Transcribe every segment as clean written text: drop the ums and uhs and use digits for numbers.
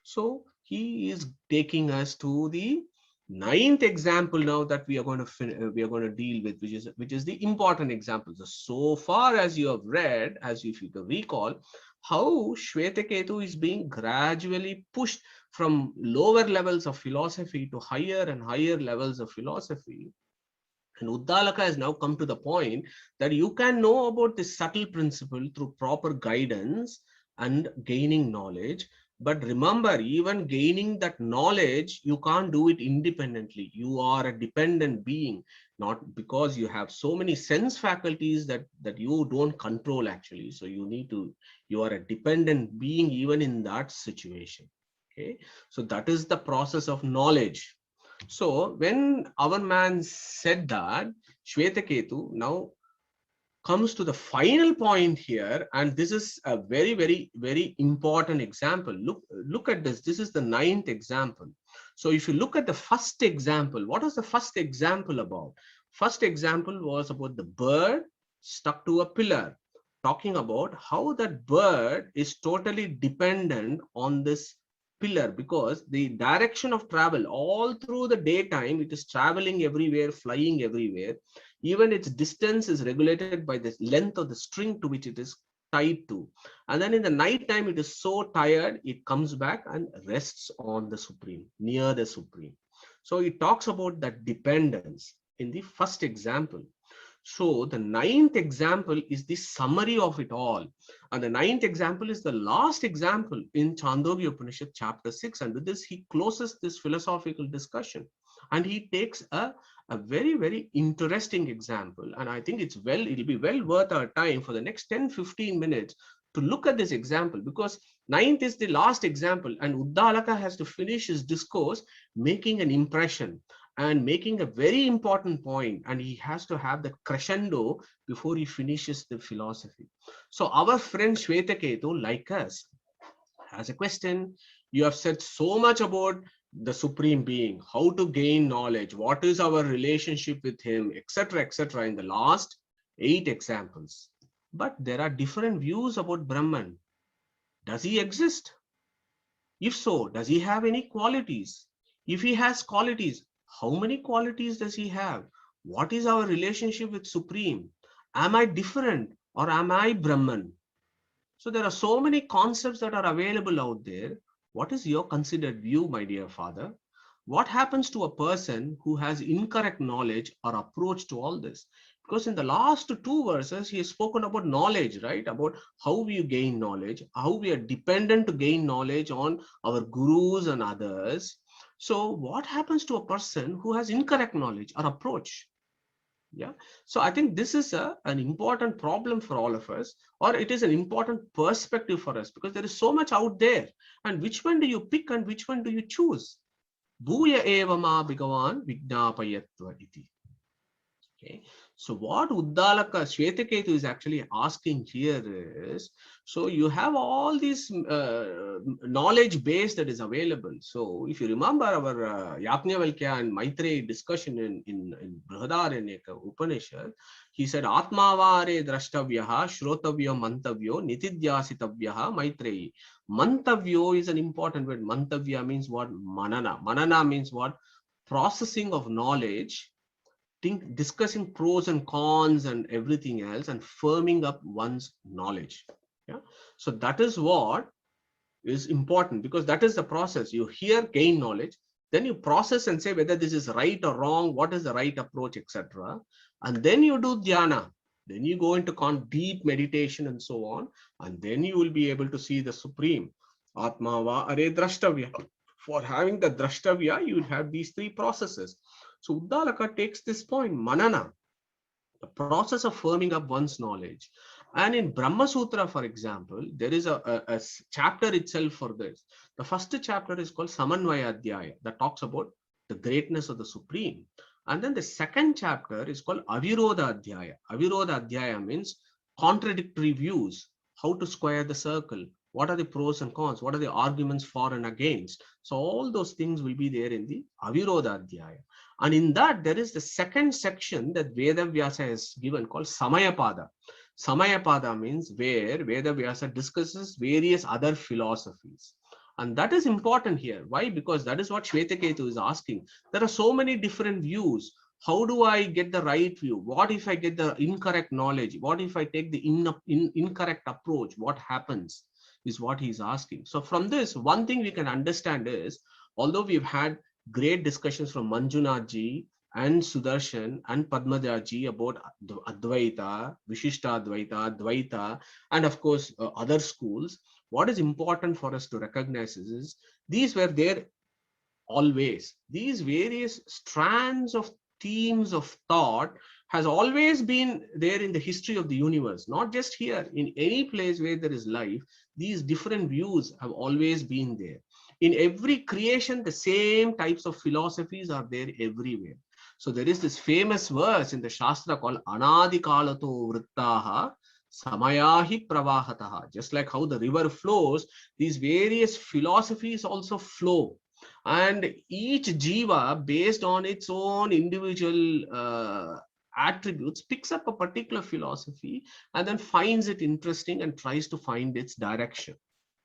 So he is taking us to the ninth example now that we are going to deal with, which is the important example. So far as you have read, as if you can recall, how Shvetaketu is being gradually pushed from lower levels of philosophy to higher and higher levels of philosophy. And Uddalaka has now come to the point that you can know about this subtle principle through proper guidance and gaining knowledge. But remember, even gaining that knowledge, you can't do it independently. You are a dependent being, not because you have so many sense faculties that you don't control actually. So you are a dependent being even in that situation. Okay. So that is the process of knowledge. So when our man said that, Shvetaketu now comes to the final point here, and this is a very, very, very important example. Look at this. This is the ninth example. So if you look at the first example, what was the first example about? First example was about the bird stuck to a pillar, talking about how that bird is totally dependent on this pillar because the direction of travel all through the daytime, it is traveling everywhere, flying everywhere. Even its distance is regulated by the length of the string to which it is tied to. And then in the night time, it is so tired, it comes back and rests on the Supreme, near the Supreme. So it talks about that dependence in the first example. So the ninth example is the summary of it all. And the ninth example is the last example in Chandogya Upanishad chapter 6. And with this, he closes this philosophical discussion. And he takes a very, very interesting example. And I think it'll be well worth our time for the next 10-15 minutes to look at this example, because ninth is the last example and Uddalaka has to finish his discourse making an impression and making a very important point, and he has to have the crescendo before he finishes the philosophy. So our friend Shvetaketu, like us, has a question. You have said so much about the Supreme Being, how to gain knowledge, what is our relationship with him, etc., etc., in the last 8 examples. But there are different views about Brahman. Does he exist? If so, does he have any qualities? If he has qualities, how many qualities does he have? What is our relationship with Supreme? Am I different or am I Brahman? So there are so many concepts that are available out there. What is your considered view, my dear father? What happens to a person who has incorrect knowledge or approach to all this? Because in the last 2 verses, he has spoken about knowledge, right? About how we gain knowledge, how we are dependent to gain knowledge on our gurus and others. So what happens to a person who has incorrect knowledge or approach? Yeah. So I think this is an important problem for all of us, or it is an important perspective for us, because there is so much out there. And which one do you pick and which one do you choose? Bhuya eva ma bhagavan vignapayatva iti. Okay. So what Uddalaka Shvetaketu is actually asking here is, so you have all this knowledge base that is available. So if you remember our Yajnavalkya and Maitreya discussion in Brihadaranyaka Upanishad, he said, Atmavare drashtavyaha shrotavyo mantavyo nitidyasitavyaha Maitreyi. Mantavyo is an important word. Mantavya means what? Manana. Manana means what? Processing of knowledge, discussing pros and cons and everything else, and firming up one's knowledge. Yeah. So that is what is important, because that is the process. You hear, gain knowledge, then you process and say whether this is right or wrong, what is the right approach, etc. And then you do dhyana. Then you go into deep meditation and so on, and then you will be able to see the Supreme. Atmava are drashtavya. For having the drashtavya, you will have these 3 processes. So Uddalaka takes this point, manana, the process of firming up one's knowledge. And in Brahma Sutra, for example, there is a chapter itself for this. The first chapter is called Samanvaya Adhyaya, that talks about the greatness of the Supreme. And then the second chapter is called Avirodha Adhyaya. Avirodha Adhyaya means contradictory views, how to square the circle, what are the pros and cons, what are the arguments for and against. So all those things will be there in the Avirodha Adhyaya. And in that, there is the second section that Vedavyasa has given called Samayapada. Samayapada means where Vedavyasa discusses various other philosophies. And that is important here. Why? Because that is what Shvetaketu is asking. There are so many different views. How do I get the right view? What if I get the incorrect knowledge? What if I take the incorrect approach? What happens is what he's asking. So from this, one thing we can understand is, although we've had great discussions from Manjunath ji and Sudarshan and Padmaja ji about Advaita, Vishishtadvaita, Dvaita, and of course other schools, what is important for us to recognize is these were there always. These various strands of themes of thought has always been there in the history of the universe, not just here. In any place where there is life, these different views have always been there. In every creation, the same types of philosophies are there everywhere. So there is this famous verse in the Shastra called Anadikalato Vrittaha Samayahi Pravahataha. Just like how the river flows, these various philosophies also flow. And each jiva, based on its own individual attributes, picks up a particular philosophy and then finds it interesting and tries to find its direction.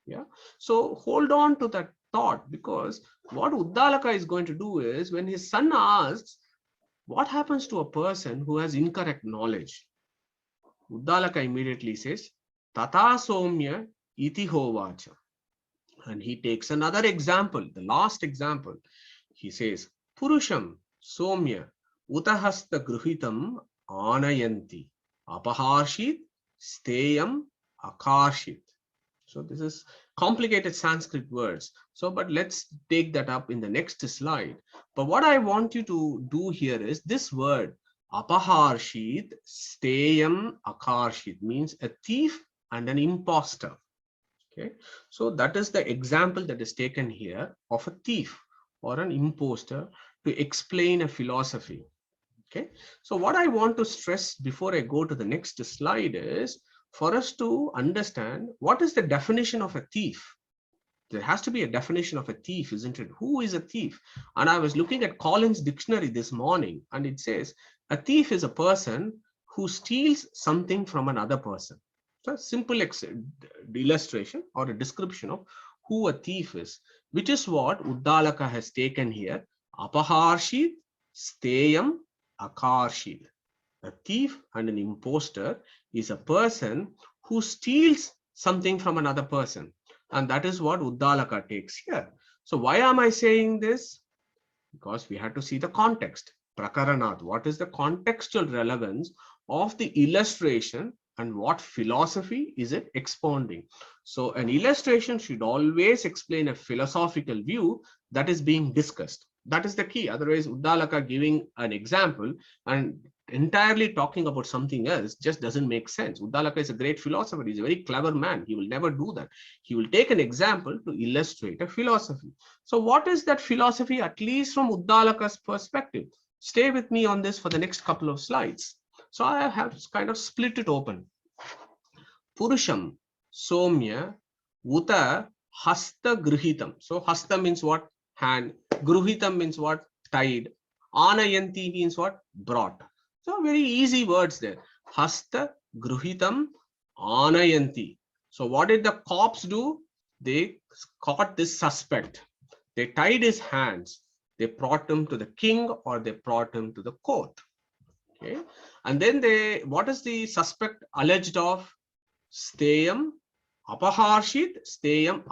Yeah. So hold on to that thought, because what Uddalaka is going to do is, when his son asks, what happens to a person who has incorrect knowledge? Uddalaka immediately says, Tata Somya iti hovacha. And he takes another example, the last example. He says, Purusham Somya Utahasta Gruhitam Anayanti Apaharshit Steyam Akarshit. So this is complicated Sanskrit words. So, but let's take that up in the next slide. But what I want you to do here is this word, Apaharshit Steyam Akarshit, means a thief and an imposter. Okay, so that is the example that is taken here of a thief or an imposter to explain a philosophy. Okay, so what I want to stress before I go to the next slide is for us to understand what is the definition of a thief. There has to be a definition of a thief, isn't it? Who is a thief? And I was looking at Collins Dictionary this morning, and it says a thief is a person who steals something from another person. So a simple illustration or a description of who a thief is, which is what Uddalaka has taken here. Apaharshit, Steyam, Akarshit. A thief and an imposter is a person who steals something from another person. And that is what Uddalaka takes here. So why am I saying this? Because we have to see the context. Prakaranat, what is the contextual relevance of the illustration and what philosophy is it expounding? So an illustration should always explain a philosophical view that is being discussed. That is the key. Otherwise, Uddalaka giving an example and entirely talking about something else just doesn't make sense. Uddalaka is a great philosopher. He's a very clever man. He will never do that. He will take an example to illustrate a philosophy. So what is that philosophy, at least from Uddalaka's perspective? Stay with me on this for the next couple of slides. So I have kind of split it open. Purusham, Somya, Uta, Hasta Gruhitam. So Hasta means what? Hand. Gruhitam means what? Tied. Anayanti means what? Brought. So very easy words there. Hasta Gruhitam Anayanti. So what did the cops do? They caught this suspect. They tied his hands. They brought him to the king or they brought him to the court. Okay. And then what is the suspect alleged of? Steyam Apaharshit, Steyam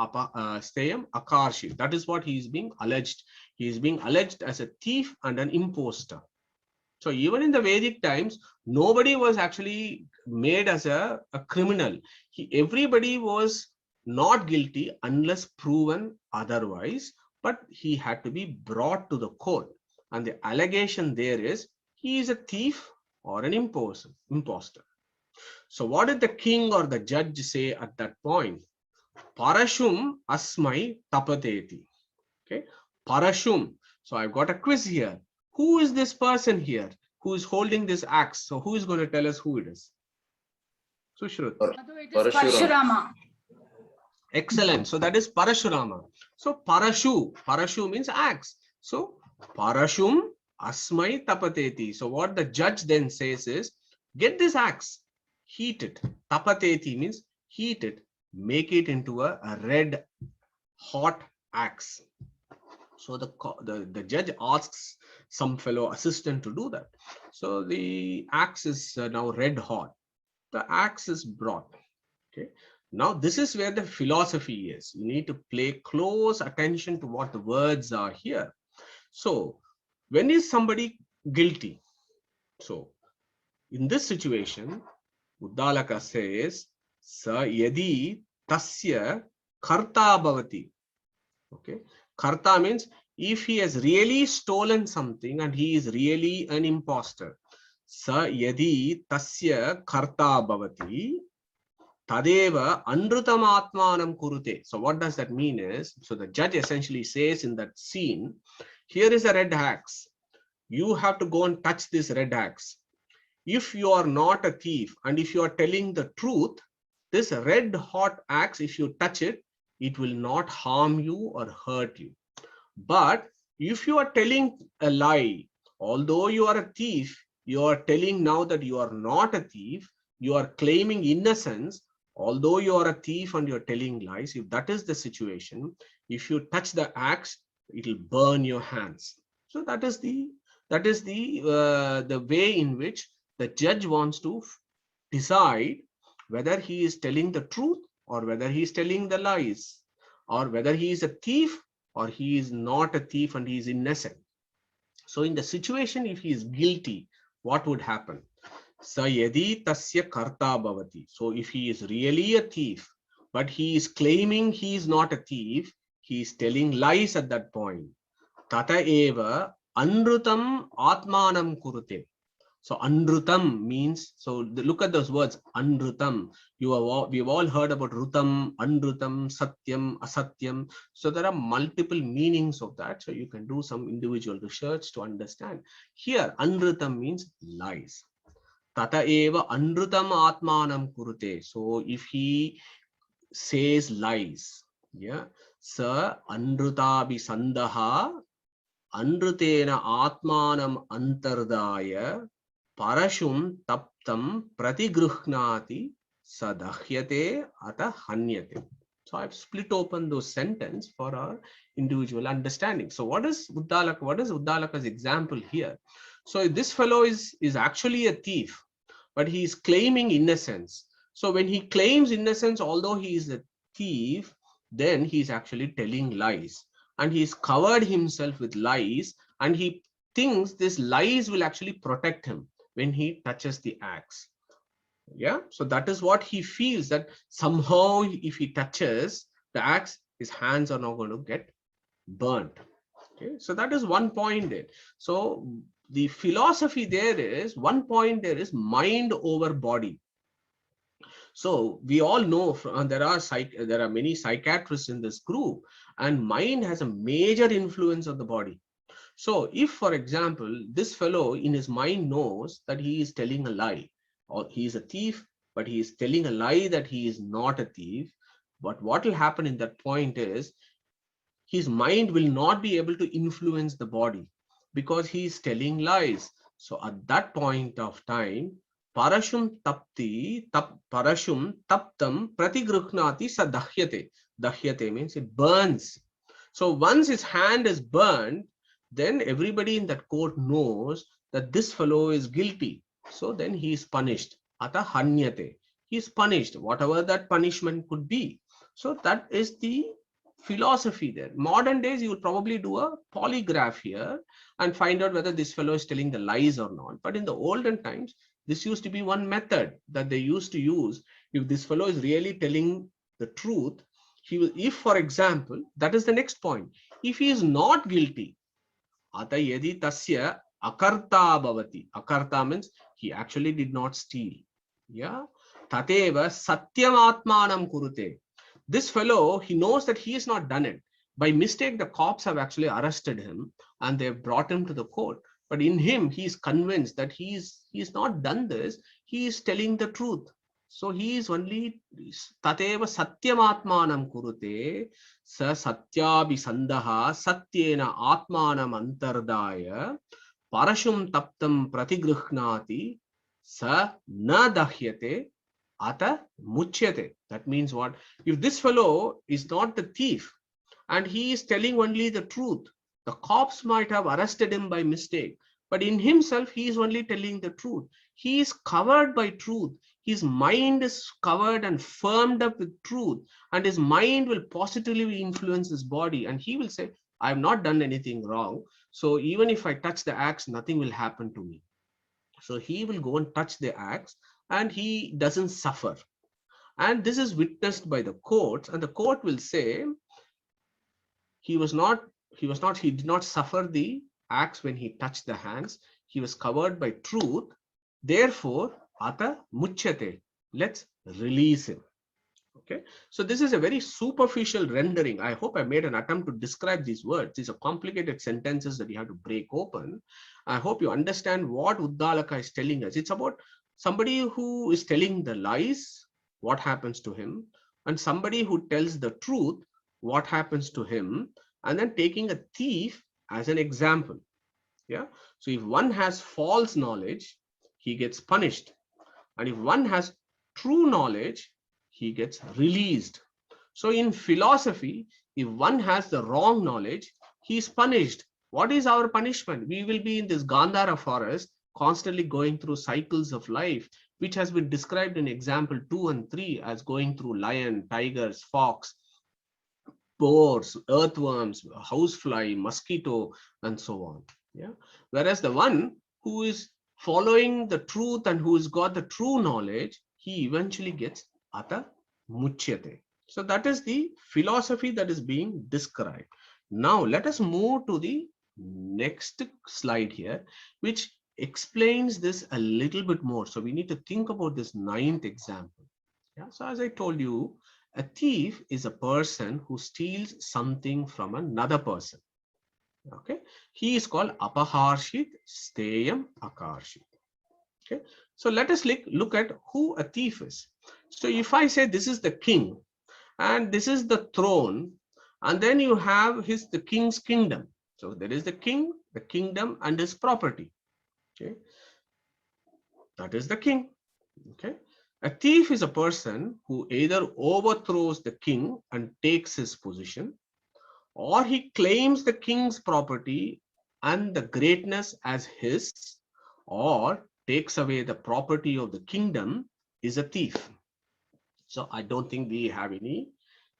Akarshit. That is what he is being alleged. He is being alleged as a thief and an imposter. So even in the Vedic times, nobody was actually made as a criminal. Everybody was not guilty unless proven otherwise, but he had to be brought to the court. And the allegation there is he is a thief or an imposter. So what did the king or the judge say at that point? Parashum asmai tapateti. Okay, Parashum. So I've got a quiz here. Who is this person here who is holding this axe? So who is going to tell us who it is? Sushrut. Parashurama. Excellent. So that is Parashurama. So Parashu means axe. So Parashum asmai tapateti. So what the judge then says is, get this axe, heat it. Tapateti means heat it, make it into a red hot axe. So the judge asks some fellow assistant to do that. So the axe is now red hot. The axe is brought. Okay. Now this is where the philosophy is. You need to pay close attention to what the words are here. So when is somebody guilty? So in this situation, Uddalaka says, Sa yadi tasya karta bhavati. Okay. Karta means if he has really stolen something and he is really an imposter. Sa yadi tasya karta bhavati tadeva anrutam atmanam kurute. So what does that mean is, so the judge essentially says in that scene, here is a red axe. You have to go and touch this red axe. If you are not a thief and if you are telling the truth, this red hot axe, if you touch it, it will not harm you or hurt you. But if you are telling a lie, although you are a thief, you are telling now that you are not a thief, you are claiming innocence, although you are a thief and you're telling lies. If that is the situation, if you touch the axe, it will burn your hands. So that is the way in which the judge wants to decide whether he is telling the truth or whether he is telling the lies, or whether he is a thief or he is not a thief and he is innocent. So in the situation, if he is guilty, what would happen? Sa yadi tasya karta bhavati. So if he is really a thief, but he is claiming he is not a thief, he is telling lies at that point. Tata eva anrutam atmanam kurute. So anrutam means, so look at those words, anrutam. We've all heard about rutam, anrutam, satyam, asatyam. So there are multiple meanings of that. So you can do some individual research to understand. Here, anrutam means lies. Tata eva anrutam atmanam kurute. So if he says lies, yeah, sa anrutabi sandaha anrutena atmanam antardaya parashum taptam pratigruhnati sadahyate ata hanyate. So I've split open those sentences for our individual understanding. So what is Uddalaka's example here? So this fellow is actually a thief, but he is claiming innocence. So when he claims innocence, although he is a thief, then he is actually telling lies, and he's covered himself with lies, and he thinks this lies will actually protect him when he touches the axe. Yeah, so that is what he feels, that somehow if he touches the axe, his hands are not going to get burnt. Okay, so that is one point there. So the philosophy there is, one point there is mind over body. So we all know there are many psychiatrists in this group, and mind has a major influence on the body. So if, for example, this fellow in his mind knows that he is telling a lie, or he is a thief, but he is telling a lie that he is not a thief, but what will happen in that point is his mind will not be able to influence the body because he is telling lies. So at that point of time, parashum taptam pratigruhnati sa dahyate. Dahyate means it burns. So once his hand is burned, then everybody in that court knows that this fellow is guilty. So then he is punished. Ata hanyate. He is punished, whatever that punishment could be. So that is the philosophy there. Modern days, you will probably do a polygraph here and find out whether this fellow is telling the lies or not. But in the olden times, this used to be one method that they used to use. If this fellow is really telling the truth, he will, if, for example, that is the next point. If he is not guilty, ata yadi tasya akarta bhavati. Akarta means he actually did not steal. Yeah. Tateva satyam atmanam kurute. This fellow, he knows that he has not done it. By mistake, the cops have actually arrested him and they've brought him to the court. But in him, he is convinced that he's not done this. He is telling the truth. So he is only tateva satyam atmanam kurute sa satyabhi sandaha satyena atmanam antardaya parashum taptam pratigruhnati sa na dahyate ata muchyate. That means what? If this fellow is not the thief, and he is telling only the truth. The cops might have arrested him by mistake, but in himself, he is only telling the truth. He is covered by truth. His mind is covered and firmed up with truth, and his mind will positively influence his body. And he will say, I have not done anything wrong. So even if I touch the axe, nothing will happen to me. So he will go and touch the axe and he doesn't suffer. And this is witnessed by the courts, and the court will say he was not, he did not suffer the axe when he touched the hands. He was covered by truth. Therefore, ata muchyate. Let's release him. Okay, so this is a very superficial rendering. I hope I made an attempt to describe these words. These are complicated sentences that you have to break open. I hope you understand what Uddalaka is telling us. It's about somebody who is telling the lies, what happens to him, and somebody who tells the truth, what happens to him, and then taking a thief as an example. Yeah, so if one has false knowledge, he gets punished, and if one has true knowledge, he gets released. So in philosophy, if one has the wrong knowledge, he is punished. What is our punishment? We will be in this Gandhara forest, constantly going through cycles of life, which has been described in example 2 and 3 as going through lion, tigers, fox, boars, earthworms, housefly, mosquito, and so on. Yeah. Whereas the one who is following the truth and who has got the true knowledge, he eventually gets ata muchyate. So that is the philosophy that is being described. Now let us move to the next slide here, which explains this a little bit more. So we need to think about this 9th example. Yeah. So as I told you, a thief is a person who steals something from another person. Okay, he is called apaharshit, steyam, akarshit. Okay, so let us look at who a thief is. So if I say this is the king and this is the throne, and then you have the king's kingdom. So there is the king, the kingdom, and his property. Okay, that is the king. Okay, a thief is a person who either overthrows the king and takes his position, or he claims the king's property and the greatness as his, or takes away the property of the kingdom, is a thief. So I don't think we have any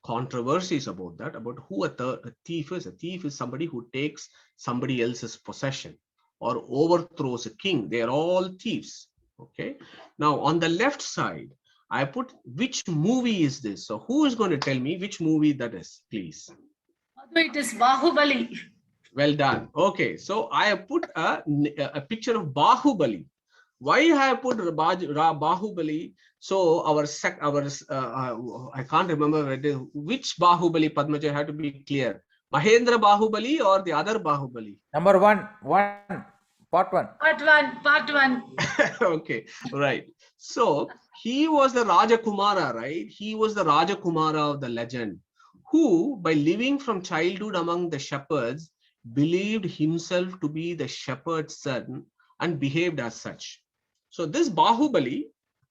controversies about that, about who a thief is. A thief is somebody who takes somebody else's possession or overthrows a king. They are all thieves. Okay. Now on the left side, I put which movie is this. So who is going to tell me which movie that is, please? It is Bahubali. Well done. Okay, so I have put a picture of Bahubali. Why I have put Bahubali? So I can't remember which Bahubali, Padmaja, had to be clear. Mahendra Bahubali or the other Bahubali? Number one, part one. Part one. Okay, right. So he was the Rajakumara, right? He was the Rajakumara of the legend, who by living from childhood among the shepherds believed himself to be the shepherd's son and behaved as such. So this Bahubali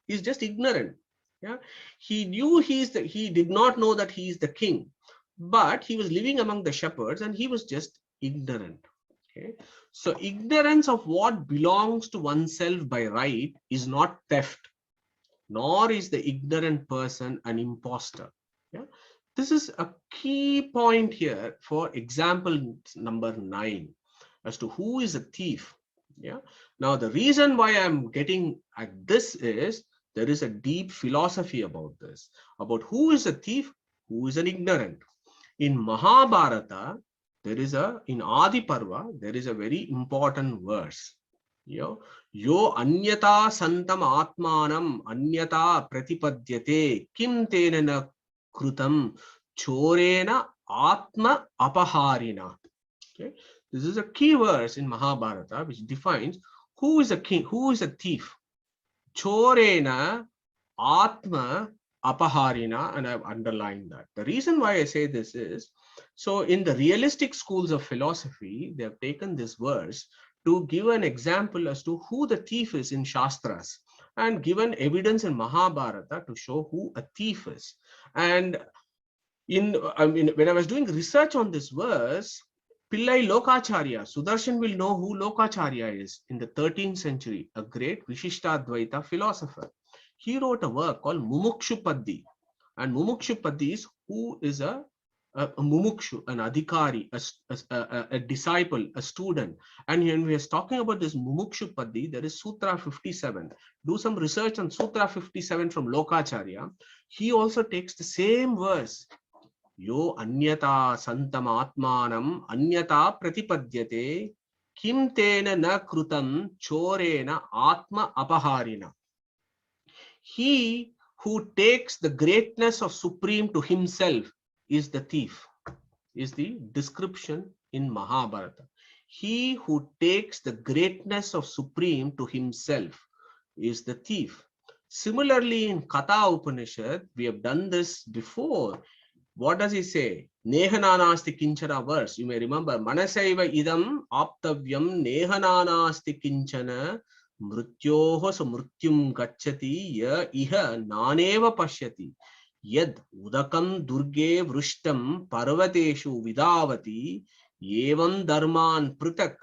is just ignorant. Yeah, he knew he did not know that he is the king, but he was living among the shepherds and he was just ignorant. Okay, so ignorance of what belongs to oneself by right is not theft, nor is the ignorant person an imposter. Yeah, this is a key point here for example number 9 as to who is a thief. Yeah, now the reason why I'm getting at this is there is a deep philosophy about this, about who is a thief, who is an ignorant. In Mahabharata, in Adi Parva, there is a very important verse. Yo anyata santam atmanam anyata pratipadyate kim tenena krutam chorena atma apaharina. Okay, this is a key verse in Mahabharata which defines who is a king, who is a thief. Chorena atma apaharina, and I've underlined that. The reason why I say this is, so in the realistic schools of philosophy, they have taken this verse to give an example as to who the thief is in Shastras, and given evidence in Mahabharata to show who a thief is. And When I was doing research on this verse, Pillai Lokacharya, Sudarshan will know who Lokacharya is in the 13th century, a great Vishishtadvaita philosopher. He wrote a work called Mumukshupaddi. And Mumukshupaddi is who is a mumukshu, an adhikari, a disciple, a student. And when we are talking about this Mumukshupaddi, there is Sutra 57. Do some research on Sutra 57 from Lokacharya. He also takes the same verse. Yo anyata santam atmanam anyata pratipadyate kim tena na krutam chorena atma apaharina. He who takes the greatness of Supreme to himself is the thief, is the description in Mahabharata. He who takes the greatness of Supreme to himself is the thief. Similarly, in Katha Upanishad, we have done this before. What does he say? Nehananasti kinchana verse. You may remember, Manasaiva idam aptavyam nehananasti kinchana mrityoho samrityum gacchati ya iha naneva pashyati yad udakam durge vrishtam parvateshu vidavati evam dharman pritak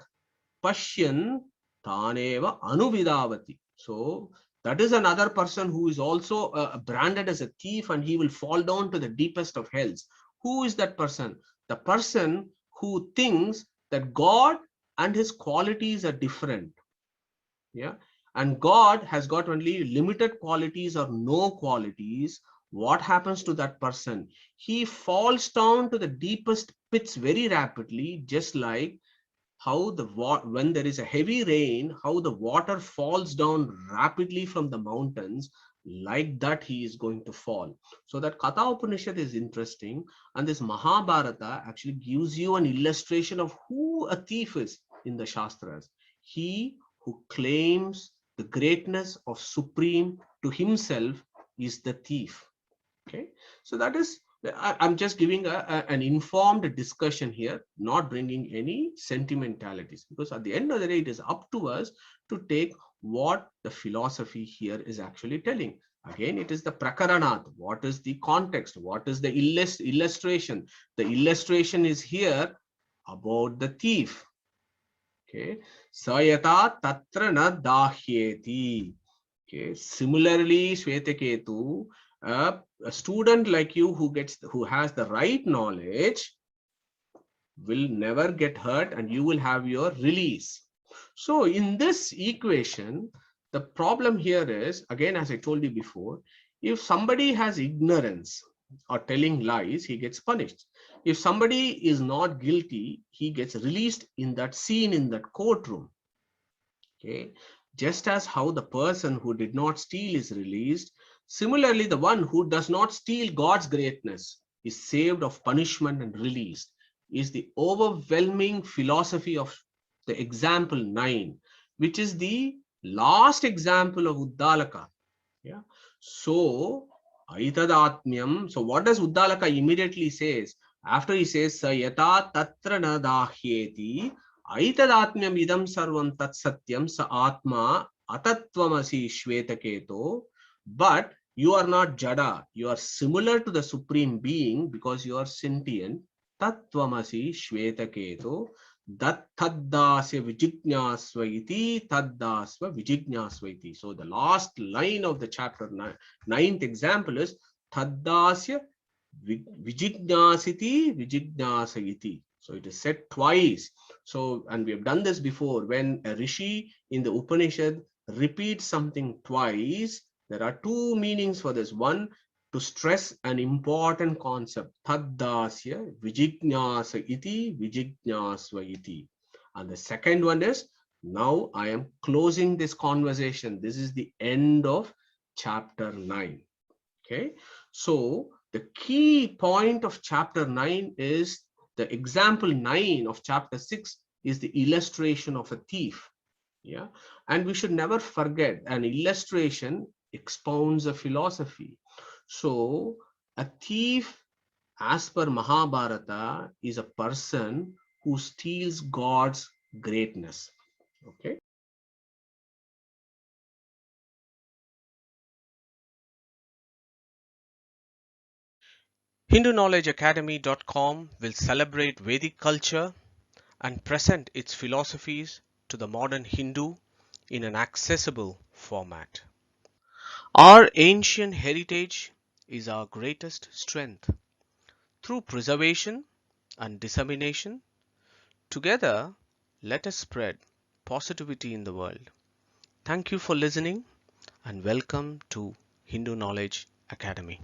pashyan taneva anuvidavati. So that is another person who is also branded as a thief, and he will fall down to the deepest of hells. Who is that person? The person who thinks that God and his qualities are different. Yeah. And God has got only limited qualities or no qualities. What happens to that person? He falls down to the deepest pits very rapidly, just like how when there is a heavy rain, how the water falls down rapidly from the mountains, like that he is going to fall. So that Katha Upanishad is interesting, and this Mahabharata actually gives you an illustration of who a thief is in the Shastras. He who claims the greatness of Supreme to himself is the thief. Okay, so that is, I'm just giving an informed discussion here, not bringing any sentimentalities, because at the end of the day, it is up to us to take what the philosophy here is actually telling. Again, it is the prakaranat. What is the context? What is the illustration? The illustration is here about the thief. Okay, sayata tatra na dahyeti. Okay, similarly, Shvetaketu, a student like you who has the right knowledge will never get hurt, and you will have your release. So in this equation, the problem here is, again, as I told you before, if somebody has ignorance or telling lies, he gets punished. If somebody is not guilty, he gets released in that scene, in that courtroom. Okay, just as how the person who did not steal is released, similarly the one who does not steal God's greatness is saved of punishment and released, is the overwhelming philosophy of the example 9, which is the last example of Uddalaka. Yeah, so Aitadatmyam. So what does Uddalaka immediately says? After he says Sayata Tatra na dahyeti Aitadatmyam idam sarvam tat satyam sa atma Tat Tvam Asi Shvetaketo. But you are not Jada. You are similar to the Supreme Being because you are sentient. Tat Tvam Asi Shvetaketo. Dat taddasya vijijnasva iti taddasva vijijnasva iti. So the last line of the chapter 9th example is taddasya vijijnasiti vijijnasa iti. So it is said twice. So, and we have done this before. When a rishi in the Upanishad repeats something twice, there are two meanings for this. One, to stress an important concept, taddasya vijijnasa iti vijijnasva iti. And the second one is, now I am closing this conversation. This is the end of chapter 9. Okay, so the key point of chapter 9 is the example 9 of chapter 6 is the illustration of a thief. Yeah, and we should never forget, an illustration expounds a philosophy. So a thief, as per Mahabharata, is a person who steals God's greatness. Okay. HinduKnowledgeAcademy.com will celebrate Vedic culture and present its philosophies to the modern Hindu in an accessible format. Our ancient heritage is our greatest strength. Through preservation and dissemination, together let us spread positivity in the world. Thank you for listening and welcome to Hindu Knowledge Academy.